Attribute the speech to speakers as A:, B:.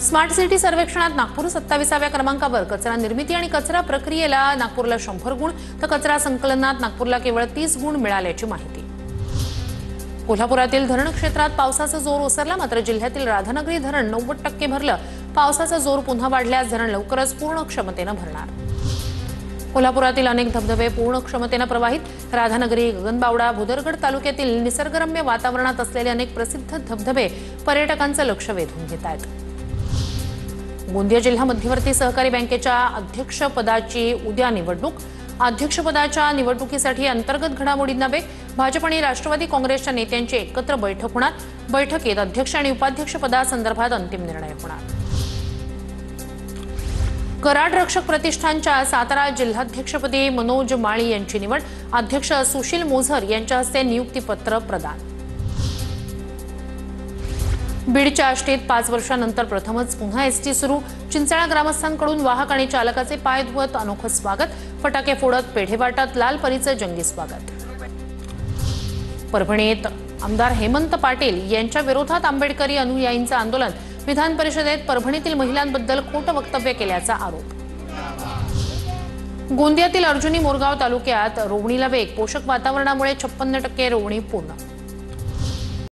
A: Smart city सर्वेक्षणात नागपूर 27व्या क्रमांकावर. कचरा निर्मिती आणि कचरा प्रक्रियेला नागपूरला 100 गुण तर कचरा संकलनात नागपूरला केवळ 30 गुण मिळाल्याची माहिती. कोल्हापुरातील धरण क्षेत्रात पावसाचा जोर ओसरला, मात्र जिल्ह्यातील राधानगरी धरण 90% भरलं. पावसाचा जोर पुन्हा वाढल्यास धरण लवकरच पूर्ण क्षमतेने भरणार. कोल्हापुरातील अनेक धबधबे पूर्ण क्षमतेने प्रवाहित. राधानगरी, गगनबावडा, भुदरगड तालुक्यातील निसर्गरम्य वातावरणात असलेले अनेक प्रसिद्ध धबधबे पर्यटकांचं लक्ष वेधून घेत आहेत. गोंदिया जिल्हा मध्यवर्ती सहकारी बँकेच्या अध्यक्षपदाची उद्या निवडणूक. अध्यक्षपदाच्या निवडणुकीसाठी अंतर्गत घडामोडींना वेग. भाजप आणि राष्ट्रवादी काँग्रेसच्या नेत्यांची एकत्र बैठक होणार. बैठकीत अध्यक्ष आणि उपाध्यक्षपदासंदर्भात अंतिम निर्णय होणार. कराड रक्षक प्रतिष्ठानच्या सातारा जिल्हाध्यक्षपदी मनोज माळी यांची निवड. अध्यक्ष सुशील मोझर यांच्या हस्ते नियुक्तीपत्र प्रदान. बीडच्या आष्टीत 5 वर्षांनंतर प्रथमच पुन्हा एसटी सुरू. चिंचाळा ग्रामस्थांकडून वाहक आणि चालकाचे पाय धुवत अनोखं स्वागत. फटाके फोडत, पेढे वाटत लाल परीचं जंगी स्वागत. परभणीत आमदार हेमंत पाटील यांच्या विरोधात आंबेडकरी अनुयायींचं आंदोलन. विधान परिषदेत परभणीतील महिलांबद्दल खोटं वक्तव्य केल्याचा आरोप. गोंदियातील अर्जुनी मोरगाव तालुक्यात रोवणीला वेग. पोषक वातावरणामुळे 56% रोवणी पूर्ण.